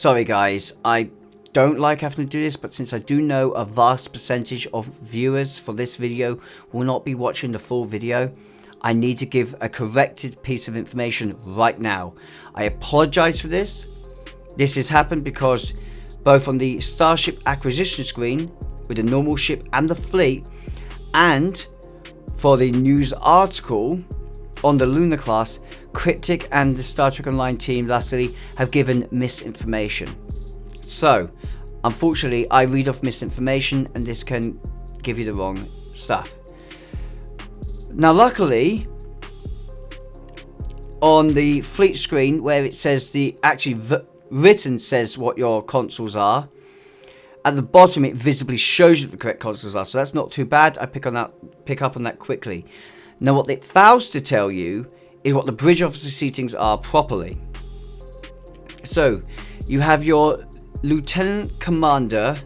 Sorry guys, I don't like having to do this, but since I do know a vast percentage of viewers for this video will not be watching the full video, I need to give a corrected piece of information right now. I apologize for this. This has happened because both on the Starship acquisition screen with the normal ship and the fleet, and for the news article on the Lunar class, Cryptic and the Star Trek Online team lastly have given misinformation. So, unfortunately, I read off misinformation and this can give you the wrong stuff. Now, luckily, on the fleet screen where it says written says what your consoles are, at the bottom it visibly shows you what the correct consoles are, so that's not too bad. I pick up on that quickly. Now, what it fails to tell you is what the bridge officer seatings are properly. So, you have your Lieutenant Commander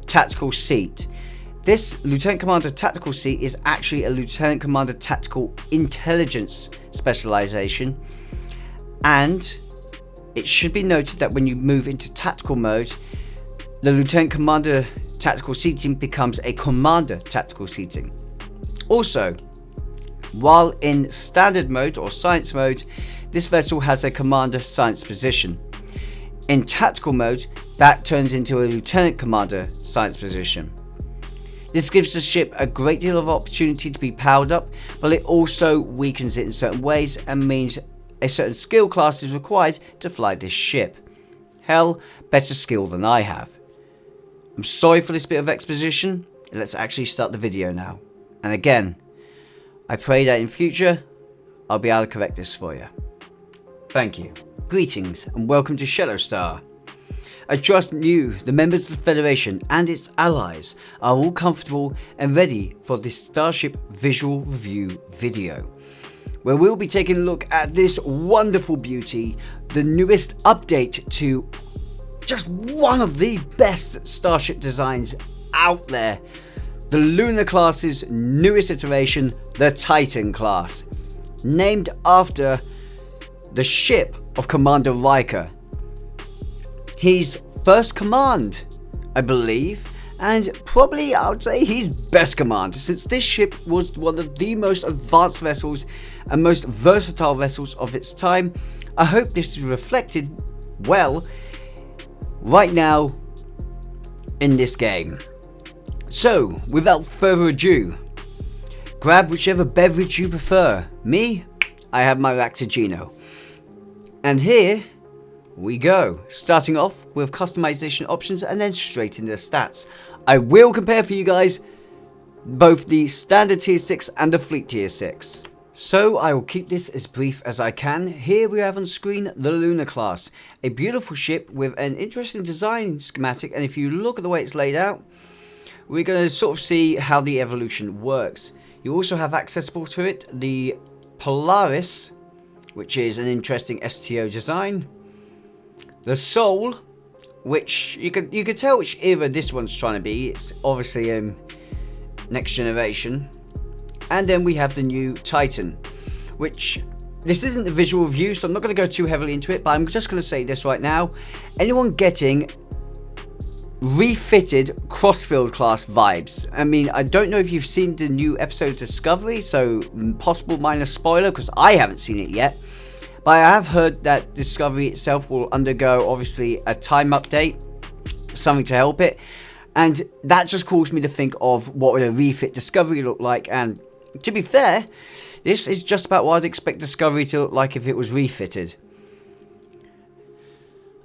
Tactical Seat. This Lieutenant Commander Tactical Seat is actually a Lieutenant Commander Tactical Intelligence specialization, and it should be noted that when you move into tactical mode, the Lieutenant Commander Tactical Seating becomes a Commander Tactical Seating. Also, while in standard mode or science mode, this vessel has a Commander Science position. In tactical mode, that turns into a Lieutenant Commander Science position. This gives the ship a great deal of opportunity to be powered up, but it also weakens it in certain ways and means a certain skill class is required to fly this ship. Hell, better skill than I have. I'm sorry for this bit of exposition. Let's actually start the video now. And again, I pray that in future, I'll be able to correct this for you. Thank you. Greetings and welcome to Shadowstar. I trust you, the members of the Federation and its allies, are all comfortable and ready for this Starship visual review video, where we'll be taking a look at this wonderful beauty, the newest update to just one of the best Starship designs out there, the Lunar class's newest iteration, the Titan class, named after the ship of Commander Riker. His first command, I believe, and probably I would say his best command, since this ship was one of the most advanced vessels and most versatile vessels of its time. I hope this is reflected well right now in this game. So, without further ado, grab whichever beverage you prefer. Me, I have my Lactogino. And here we go, starting off with customization options and then straight into the stats. I will compare for you guys both the standard tier 6 and the fleet tier 6. So I will keep this as brief as I can. Here we have on screen the Lunar class, a beautiful ship with an interesting design schematic, and if you look at the way it's laid out, we're going to sort of see how the evolution works. You also have accessible to it the Polaris, which is an interesting STO design. The Soul, which you could tell which era this one's trying to be. It's obviously next generation. And then we have the new Titan, which this isn't the visual review, so I'm not going to go too heavily into it, but I'm just going to say this right now. Anyone getting refitted Crossfield class vibes? I mean, I don't know if you've seen the new episode of Discovery, so possible minor spoiler because I haven't seen it yet, but I have heard that Discovery itself will undergo obviously a time update, something to help it, and that just caused me to think of what would a refit Discovery look like. And to be fair, this is just about what I'd expect Discovery to look like if it was refitted.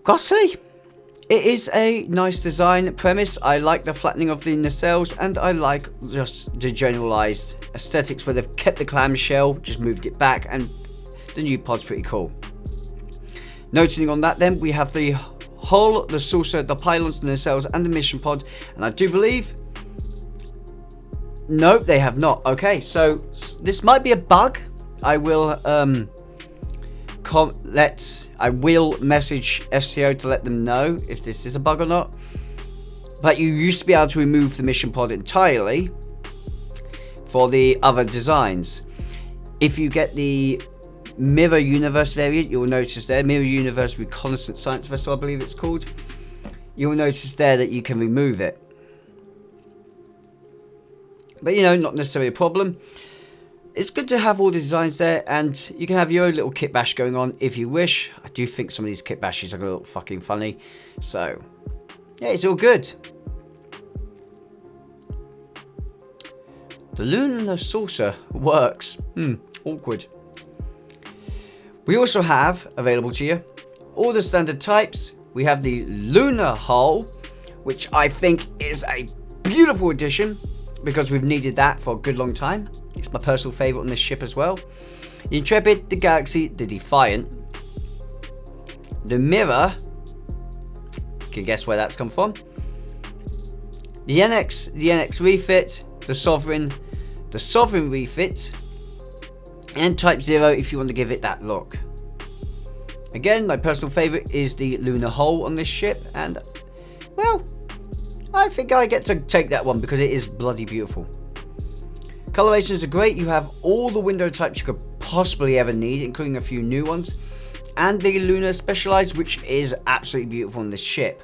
Gotta say, it is a nice design premise. I like the flattening of the nacelles, and I like just the generalized aesthetics where they've kept the clamshell, just moved it back, and the new pod's pretty cool. Noting on that then, we have the hull, the saucer, the pylons, the nacelles, and the mission pod, and I do believe... No, they have not. Okay, so this might be a bug. I will I will message SCO to let them know if this is a bug or not. But you used to be able to remove the mission pod entirely for the other designs. If you get the Mirror Universe variant, you'll notice there, Mirror Universe Reconnaissance Science Vessel, I believe it's called. You'll notice there that you can remove it. But, you know, not necessarily a problem. It's good to have all the designs there, and you can have your own little kit bash going on if you wish. I do think some of these kit bashes are a little fucking funny. So, yeah, it's all good. The lunar saucer works. Awkward. We also have, available to you, all the standard types. We have the lunar hull, which I think is a beautiful addition, because we've needed that for a good long time. It's my personal favourite on this ship as well. The Intrepid, the Galaxy, the Defiant. The Mirror, you can guess where that's come from. The NX refit, the Sovereign refit, and Type 0 if you want to give it that look. Again, my personal favourite is the lunar hull on this ship, and, well, I think I get to take that one because it is bloody beautiful. Colorations are great. You have all the window types you could possibly ever need, including a few new ones, and the lunar specialized, which is absolutely beautiful on this ship.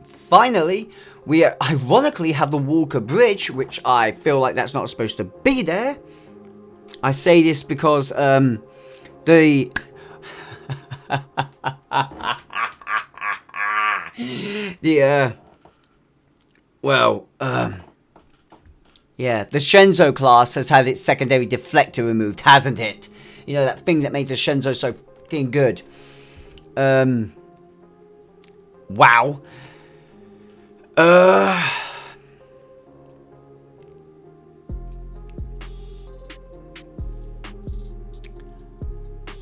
Finally, we ironically have the Walker Bridge, which I feel like that's not supposed to be there. I say this because the yeah, the Shenzhou class has had its secondary deflector removed, hasn't it? You know, that thing that made the Shenzhou so fucking good. Wow.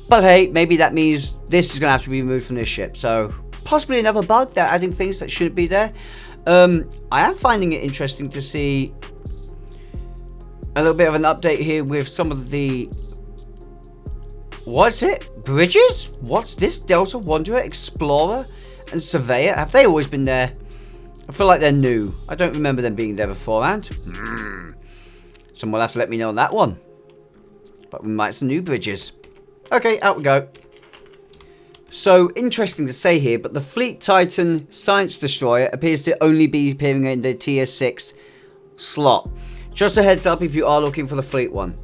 But hey, maybe that means this is going to have to be removed from this ship. So, possibly another bug. They're adding things that shouldn't be there. I am finding it interesting to see a little bit of an update here with some of the... What's it? Bridges? What's this? Delta, Wanderer, Explorer, and Surveyor? Have they always been there? I feel like they're new. I don't remember them being there beforehand. Someone will have to let me know on that one. But we might have some new bridges. Okay, out we go. So, interesting to say here, but the Fleet Titan Science Destroyer appears to only be appearing in the Tier 6 slot. Just a heads up if you are looking for the Fleet one.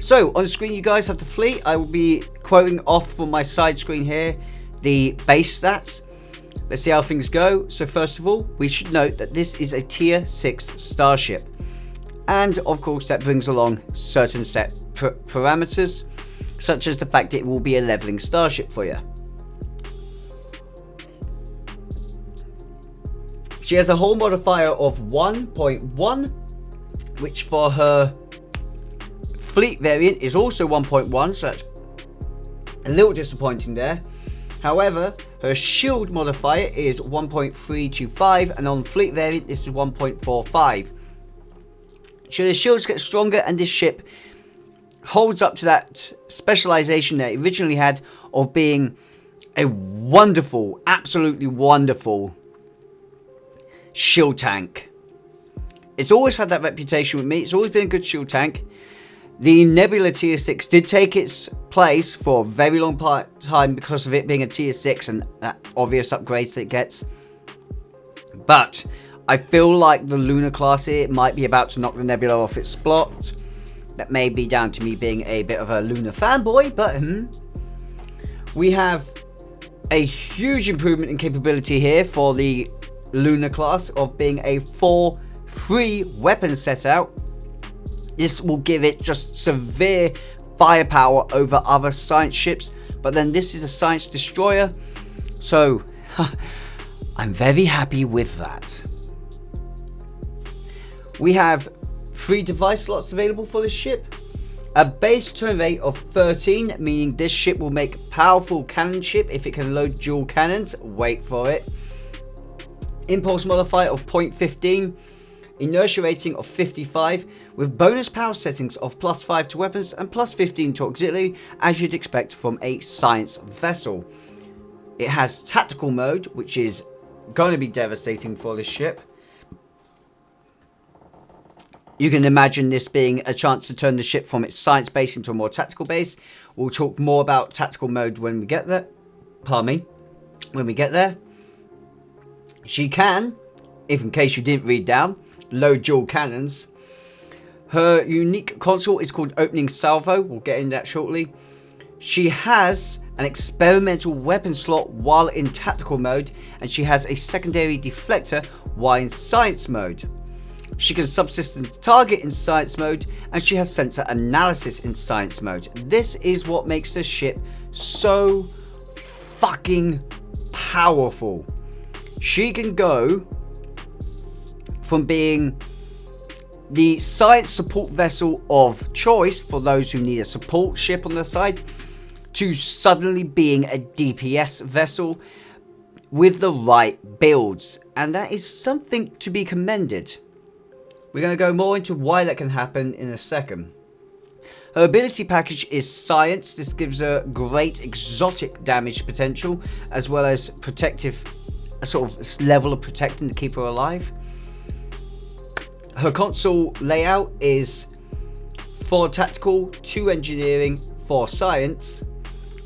So, on the screen you guys have the Fleet. I will be quoting off from my side screen here the base stats. Let's see how things go. So, first of all, we should note that this is a Tier 6 Starship. And, of course, that brings along certain set parameters, such as the fact it will be a leveling starship for you. She has a hull modifier of 1.1, which for her fleet variant is also 1.1, so that's a little disappointing there. However, her shield modifier is 1.325, and on fleet variant this is 1.45. So the shields get stronger, and this ship holds up to that specialization that it originally had of being a wonderful, absolutely wonderful shield tank. It's always had that reputation with me. It's always been a good shield tank. The Nebula Tier 6 did take its place for a very long time because of it being a Tier 6 and that obvious upgrades that it gets. But I feel like the Lunar class here might be about to knock the Nebula off its spot. That may be down to me being a bit of a Lunar fanboy, but we have a huge improvement in capability here for the Lunar class of being a 4-3 weapon setout. This will give it just severe firepower over other science ships, but then this is a science destroyer, so I'm very happy with that. We have 3 device slots available for this ship. A base turn rate of 13, meaning this ship will make powerful cannon ship if it can load dual cannons. Wait for it. Impulse modifier of 0.15. Inertia rating of 55, with bonus power settings of +5 to weapons and +15 to auxiliary, as you'd expect from a science vessel. It has tactical mode, which is going to be devastating for this ship. You can imagine this being a chance to turn the ship from its science base into a more tactical base. We'll talk more about tactical mode when we get there. Pardon me. When we get there. She can, if in case you didn't read down, load dual cannons. Her unique console is called Opening Salvo. We'll get into that shortly. She has an experimental weapon slot while in tactical mode, and she has a secondary deflector while in science mode. She can subsystem target in science mode, and she has sensor analysis in science mode. This is what makes the ship so fucking powerful. She can go from being the science support vessel of choice for those who need a support ship on their side, to suddenly being a DPS vessel with the right builds. And that is something to be commended. We're going to go more into why that can happen in a second. Her ability package is Science. This gives her great exotic damage potential, as well as protective, a sort of level of protecting to keep her alive. Her console layout is 4 tactical, 2 engineering, 4 science.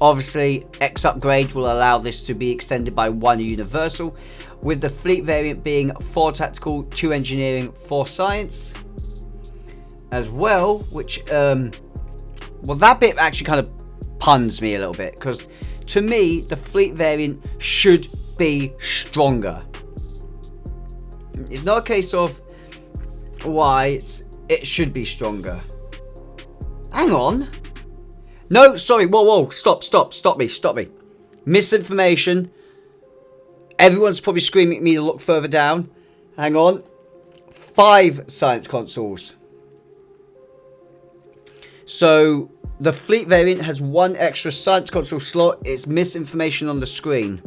Obviously, X upgrade will allow this to be extended by 1 universal, with the fleet variant being 4 tactical, 2 engineering, 4 science as well, which well, that bit actually kind of puns me a little bit, because to me the fleet variant should be stronger. It's not a case of why it should be stronger. Hang on. No, sorry, whoa, stop me. Misinformation. Everyone's probably screaming at me to look further down. Hang on. 5 science consoles. So, the fleet variant has 1 extra science console slot. It's misinformation on the screen.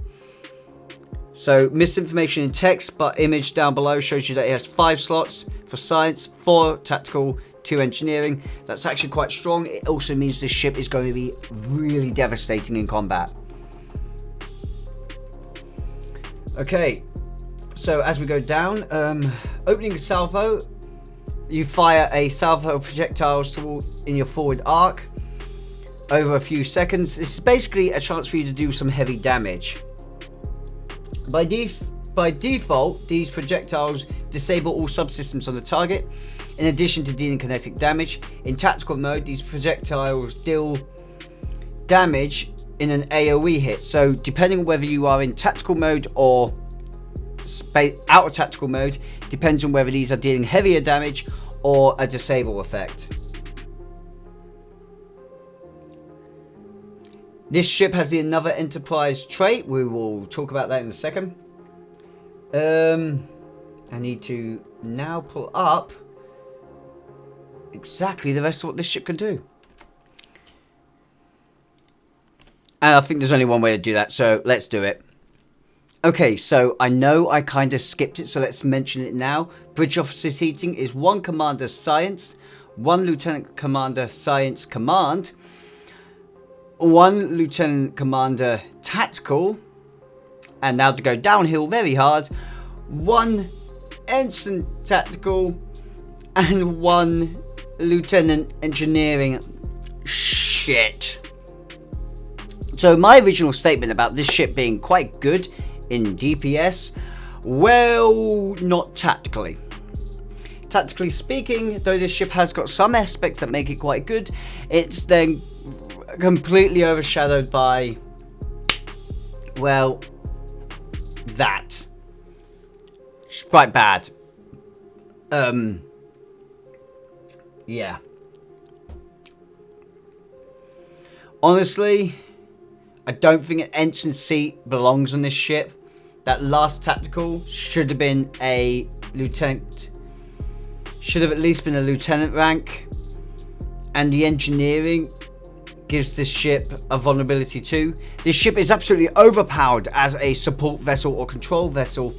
So, misinformation in text, but image down below shows you that it has 5 slots for science, 4 tactical, 2 engineering. That's actually quite strong. It also means this ship is going to be really devastating in combat. Okay, so as we go down, opening a salvo, you fire a salvo of projectiles in your forward arc over a few seconds. This is basically a chance for you to do some heavy damage. By default, these projectiles disable all subsystems on the target, in addition to dealing kinetic damage. In tactical mode, these projectiles deal damage in an AoE hit. So depending on whether you are in tactical mode or out of tactical mode, depends on whether these are dealing heavier damage or a disable effect. This ship has the Another Enterprise trait. We will talk about that in a second. I need to now pull up exactly the rest of what this ship can do. And I think there's only one way to do that, so let's do it. Okay, so I know I kind of skipped it, so let's mention it now. Bridge Officer Seating is 1 Commander Science, 1 Lieutenant Commander Science Command, 1 Lieutenant Commander Tactical, and now to go downhill very hard, 1 Ensign Tactical, and 1 Lieutenant Engineering. Shit. So my original statement about this ship being quite good in DPS, well, not tactically. Tactically speaking, though this ship has got some aspects that make it quite good, it's then completely overshadowed by, well, that. It's quite bad. Yeah. Honestly, I don't think an ensign seat belongs on this ship. That last tactical should have been a lieutenant. Should have at least been a lieutenant rank. And the engineering gives this ship a vulnerability too. This ship is absolutely overpowered as a support vessel or control vessel,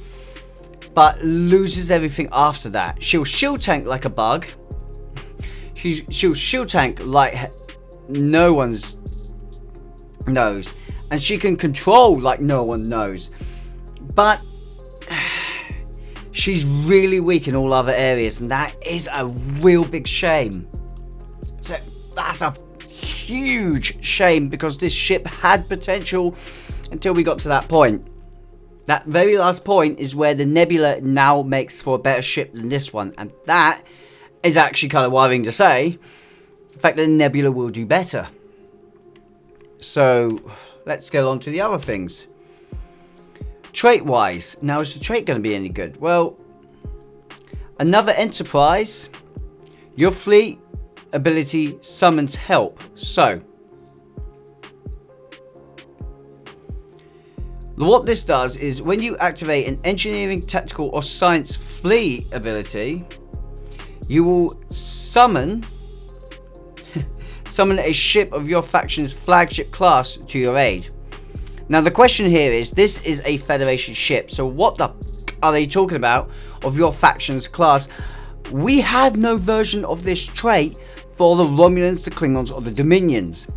but loses everything after that. She'll shield tank like a bug. She'll shield tank like no one's knows, and she can control like no one knows, but she's really weak in all other areas, and that is a real big shame. So that's a huge shame, because this ship had potential until we got to that point. That very last point is where the Nebula now makes for a better ship than this one, and that is actually kind of worrying to say. The fact that the Nebula will do better. So let's get on to the other things. Trait-wise, now is the trait going to be any good? Well, another Enterprise, your fleet ability summons help. So, what this does is when you activate an engineering, tactical, or science fleet ability, you will summon a ship of your faction's flagship class to your aid. Now the question here is, this is a Federation ship, so what the are they talking about of your faction's class? We had no version of this trait for the Romulans, the Klingons, or the Dominions,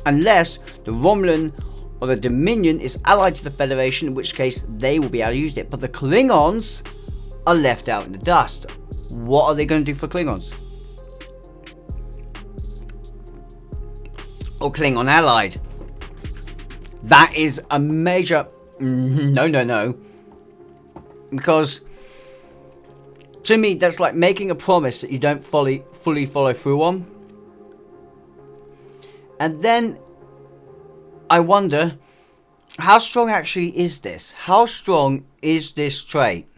unless the Romulan or the Dominion is allied to the Federation, in which case they will be able to use it. But the Klingons are left out in the dust. What are they going to do for Klingons? Or Klingon allied? That is a major no. Because to me, that's like making a promise that you don't fully follow through on. And then I wonder, how strong actually is this? How strong is this trait?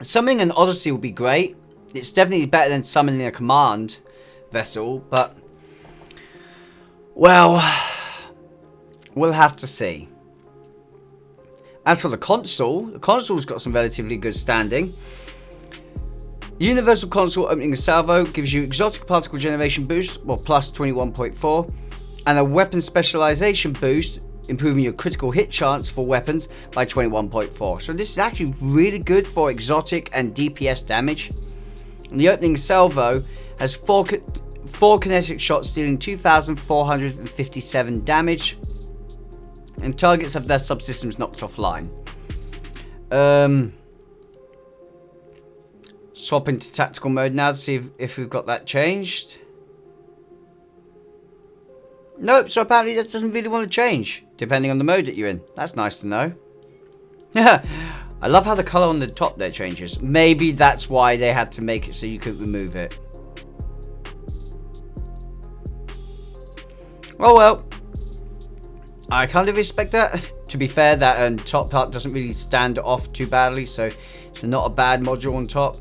Summoning an Odyssey would be great. It's definitely better than summoning a command vessel, but well, we'll have to see. As for the console's got some relatively good standing. Universal Console opening a salvo gives you exotic particle generation boost, well, plus 21.4, and a weapon specialization boost, improving your critical hit chance for weapons by 21.4. So this is actually really good for exotic and DPS damage. And the opening salvo has four kinetic shots dealing 2,457 damage, and targets have their subsystems knocked offline. Swap into tactical mode now to see if we've got that changed. Nope, so apparently that doesn't really want to change, depending on the mode that you're in. That's nice to know. Yeah, I love how the colour on the top there changes. Maybe that's why they had to make it so you could remove it. Oh well. I kind of respect that. To be fair, that top part doesn't really stand off too badly, so it's not a bad module on top.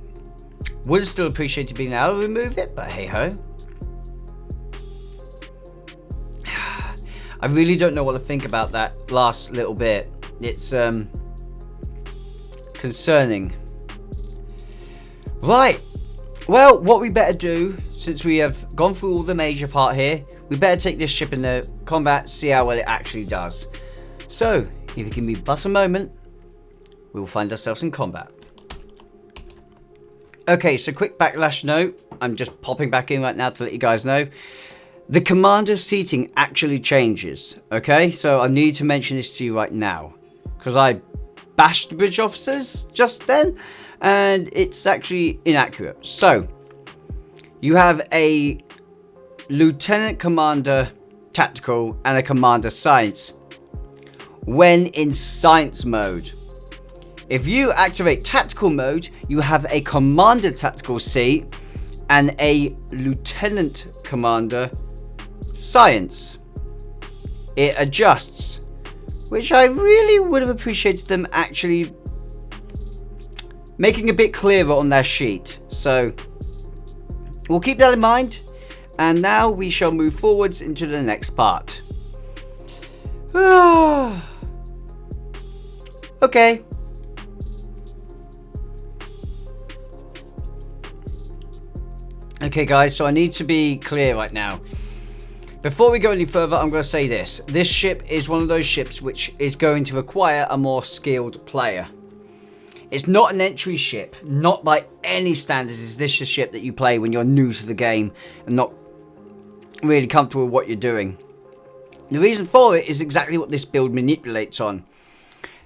Would have still appreciated being able to remove it, but hey ho. I really don't know what to think about that last little bit. It's concerning. Right. Well, what we better do, since we have gone through all the major part here, we better take this ship into combat, see how well it actually does. So, if you give me but a moment, we will find ourselves in combat. Okay, so quick backlash note. I'm just popping back in right now to let you guys know. The commander seating actually changes. Okay, so I need to mention this to you right now, because I bashed the bridge officers just then, and it's actually inaccurate. So, you have a Lieutenant Commander Tactical and a Commander Science when in Science mode. If you activate Tactical mode, you have a Commander Tactical seat and a Lieutenant Commander Science. It adjusts, which I really would have appreciated them actually making a bit clearer on their sheet. So we'll keep that in mind, and now we shall move forwards into the next part. Okay. Okay guys, so I need to be clear right now. Before we go any further, I'm going to say this. This ship is one of those ships which is going to require a more skilled player. It's not an entry ship. Not by any standards is this a ship that you play when you're new to the game and not really comfortable with what you're doing. The reason for it is exactly what this build manipulates on.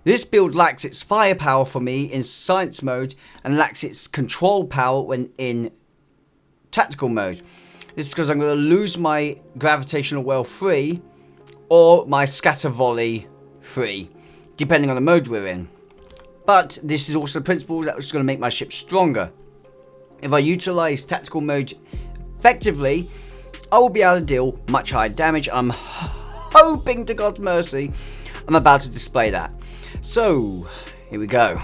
This build lacks its firepower for me in science mode and lacks its control power when in tactical mode. This is because I'm going to lose my gravitational well free or my scatter volley free, depending on the mode we're in. But this is also the principle that was going to make my ship stronger. If I utilize tactical mode effectively, I will be able to deal much higher damage. I'm hoping to God's mercy I'm about to display that. So, here we go.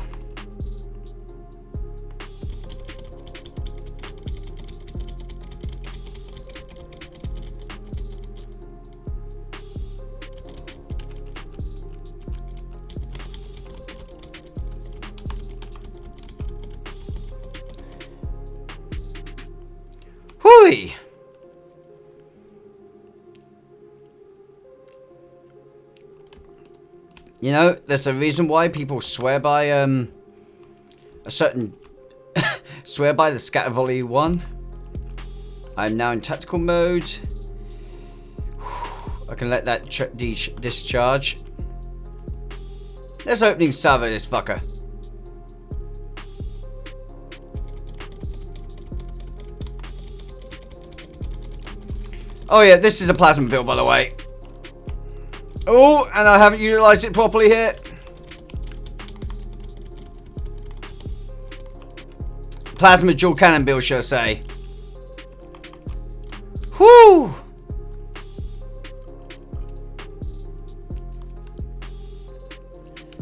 Whooey! You know, there's a reason why people swear by a certain swear by the scatter volley one. I'm now in tactical mode. I can let that discharge. Let's opening salvo this fucker. Oh yeah, this is a plasma build, by the way. Oh, and I haven't utilised it properly here. Plasma dual cannon build, shall I say. Whew!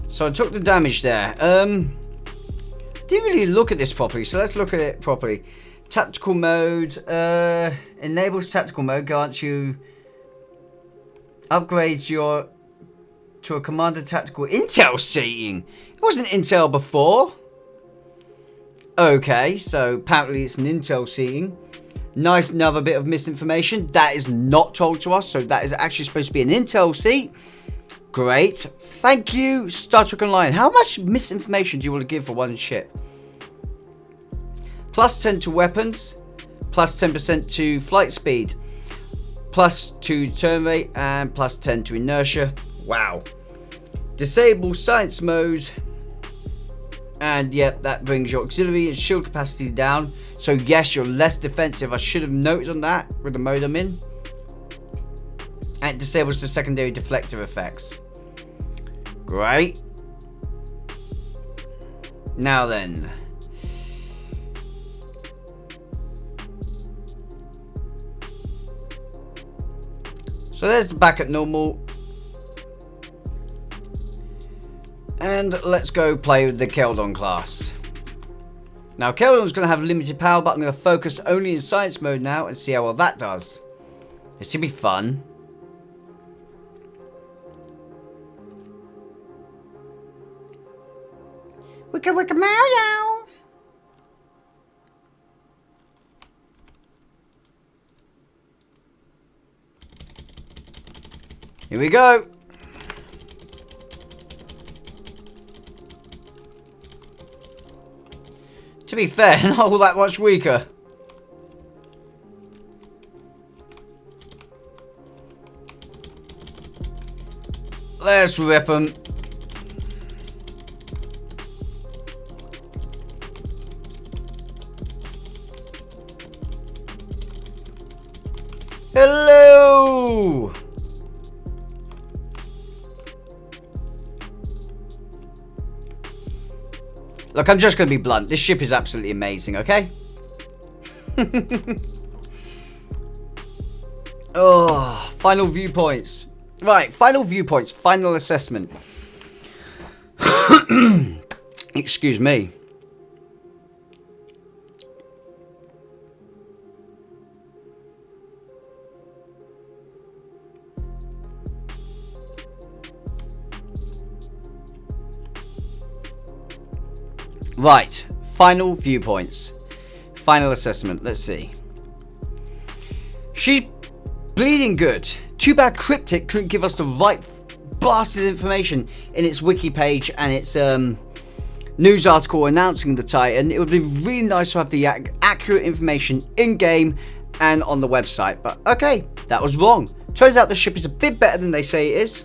So I took the damage there. Didn't really look at this properly, so let's look at it properly. Tactical mode, enables tactical mode, grants you upgrades your to a commander tactical intel seating. It wasn't intel before. Okay, so apparently it's an intel seating. Nice, another bit of misinformation. That is not told to us, so that is actually supposed to be an intel seat. Great. Thank you, Star Trek Online. How much misinformation do you want to give for one ship? Plus 10 to weapons, plus 10% to flight speed, plus 2 turn rate, and plus 10 to inertia. Wow. Disable science mode. And yep, that brings your auxiliary and shield capacity down. So yes, you're less defensive. I should have noted on that with the mode I'm in. And it disables the secondary deflector effects. Great. Now then. So there's the back at normal. And let's go play with the Keldon class. Now Keldon's going to have limited power, but I'm going to focus only in science mode now and see how well that does. This should be fun. Wicka wicka meow. Here we go. To be fair, not all that much weaker. Let's rip them. Hello! Look, I'm just going to be blunt. This ship is absolutely amazing, okay? Oh, final viewpoints. Right, final viewpoints. Final assessment. Excuse me. Right, final viewpoints. Final assessment, let's see. She's bleeding good. Too bad Cryptic couldn't give us the right blasted information in its wiki page and its news article announcing the Titan. It would be really nice to have the accurate information in-game and on the website. But okay, that was wrong. Turns out the ship is a bit better than they say it is.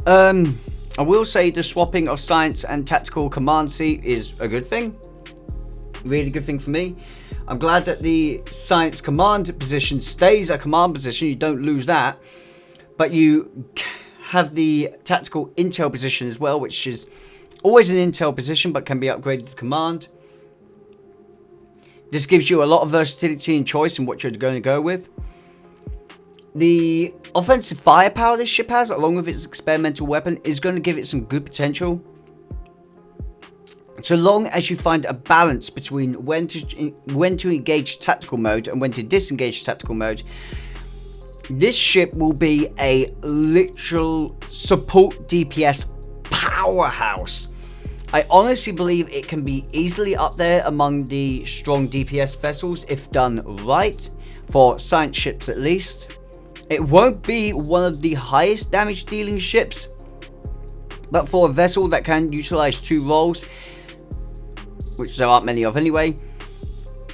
I will say the swapping of science and tactical command seat is a good thing. Really good thing for me. I'm glad that the science command position stays a command position. You don't lose that. But you have the tactical intel position as well, which is always an intel position but can be upgraded to command. This gives you a lot of versatility and choice in what you're going to go with. The offensive firepower this ship has, along with its experimental weapon, is going to give it some good potential. So long as you find a balance between when to engage tactical mode and when to disengage tactical mode, this ship will be a literal support DPS powerhouse. I honestly believe it can be easily up there among the strong DPS vessels if done right, for science ships at least. It won't be one of the highest damage dealing ships, but for a vessel that can utilize 2 roles, which there aren't many of anyway,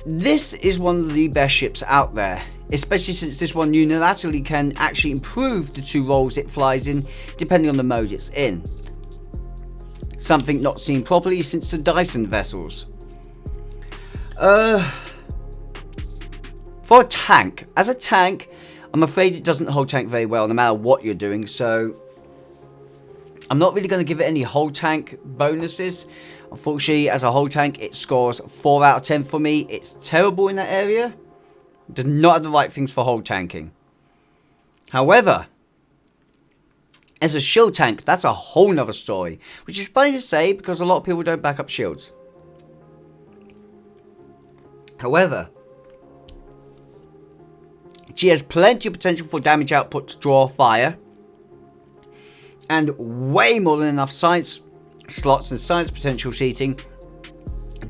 this is one of the best ships out there, especially since this one unilaterally can actually improve the 2 roles it flies in depending on the mode it's in. Something not seen properly since the Dyson vessels. For a tank, as a tank, I'm afraid it doesn't hold tank very well no matter what you're doing, so I'm not really going to give it any whole tank bonuses. Unfortunately, as a whole tank, it scores 4 out of 10 for me. It's terrible in that area. It does not have the right things for whole tanking. However, as a shield tank, that's a whole nother story, which is funny to say because a lot of people don't back up shields. However, she has plenty of potential for damage output to draw fire, and way more than enough science slots and science potential seating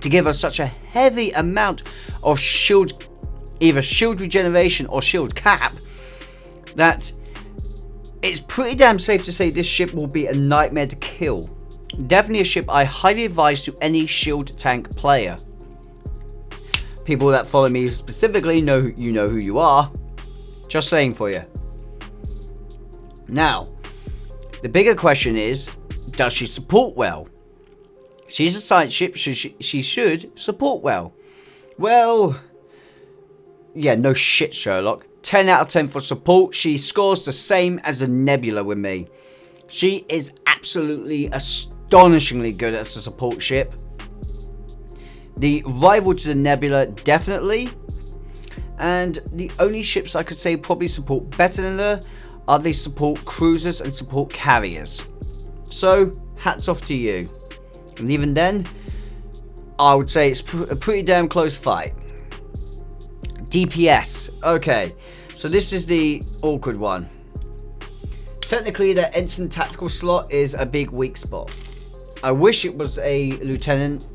to give us such a heavy amount of shield, either shield regeneration or shield cap, that it's pretty damn safe to say this ship will be a nightmare to kill. Definitely a ship I highly advise to any shield tank player. People that follow me specifically know who you are. Just saying for you. Now, the bigger question is, does she support well? She's a science ship, she should support well. Well, yeah, no shit, Sherlock. 10 out of 10 for support. She scores the same as the Nebula with me. She is absolutely astonishingly good as a support ship. The rival to the Nebula, definitely. And the only ships I could say probably support better than her are they support cruisers and support carriers. So, hats off to you. And even then, I would say it's a pretty damn close fight. DPS. Okay, so this is the awkward one. Technically, the ensign tactical slot is a big weak spot. I wish it was a lieutenant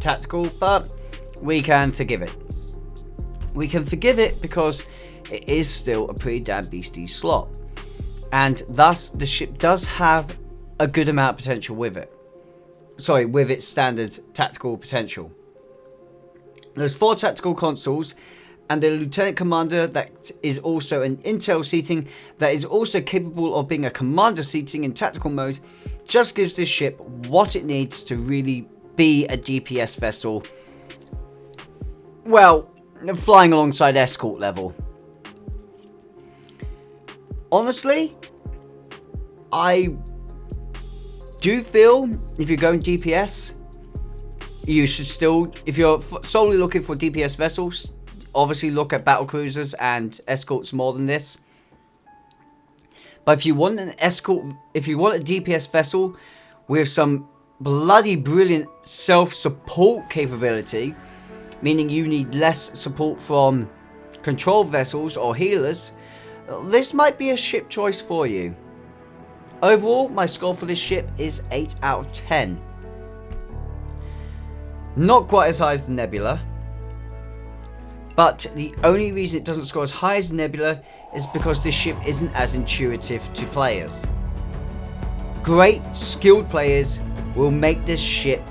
tactical, but we can forgive it. We can forgive it because it is still a pretty damn beastie slot. And thus, the ship does have a good amount of potential with it. Sorry, with its standard tactical potential. There's 4 tactical consoles, and the lieutenant commander that is also an intel seating that is also capable of being a commander seating in tactical mode just gives this ship what it needs to really be a DPS vessel. Well, flying alongside escort level. Honestly, I do feel if you're going DPS, you should still, if you're solely looking for DPS vessels, obviously look at battle cruisers and escorts more than this. But if you want an escort, if you want a DPS vessel with some bloody brilliant self-support capability, meaning you need less support from control vessels or healers, this might be a ship choice for you. Overall, my score for this ship is 8 out of 10. Not quite as high as the Nebula, but the only reason it doesn't score as high as the Nebula is because this ship isn't as intuitive to players. Great, skilled players will make this ship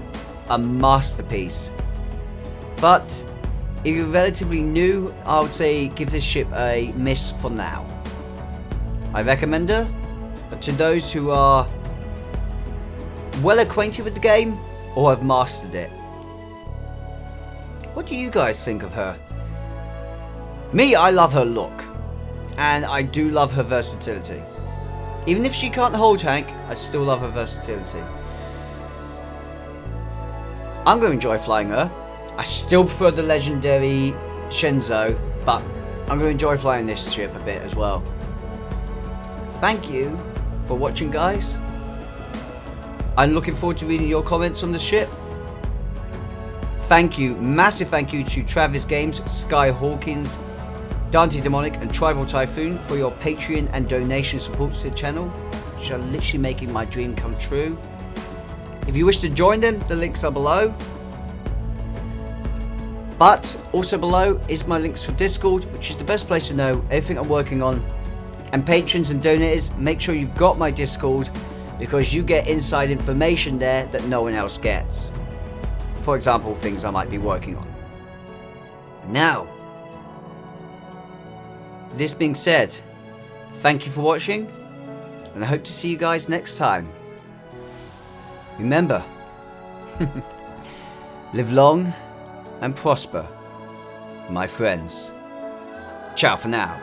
a masterpiece. But If you're relatively new, I would say give this ship a miss for now. I recommend her, but to those who are well acquainted with the game or have mastered it. What do you guys think of her? Me, I love her look, and I do love her versatility. Even if she can't hold tank, I still love her versatility. I'm going to enjoy flying her. I still prefer the legendary Shenzo, but I'm going to enjoy flying this ship a bit as well. Thank you for watching, guys. I'm looking forward to reading your comments on the ship. Thank you, massive thank you to TravisGames, Skyhawkings, Dante Demonic and Tribal Typhoon for your Patreon and donation support to the channel, which are literally making my dream come true. If you wish to join them, the links are below. But also below is my links for Discord, which is the best place to know everything I'm working on. And patrons and donators, make sure you've got my Discord, because you get inside information there that no one else gets. For example, things I might be working on. Now, this being said, thank you for watching, and I hope to see you guys next time. Remember, live long and prosper, my friends. Ciao for now.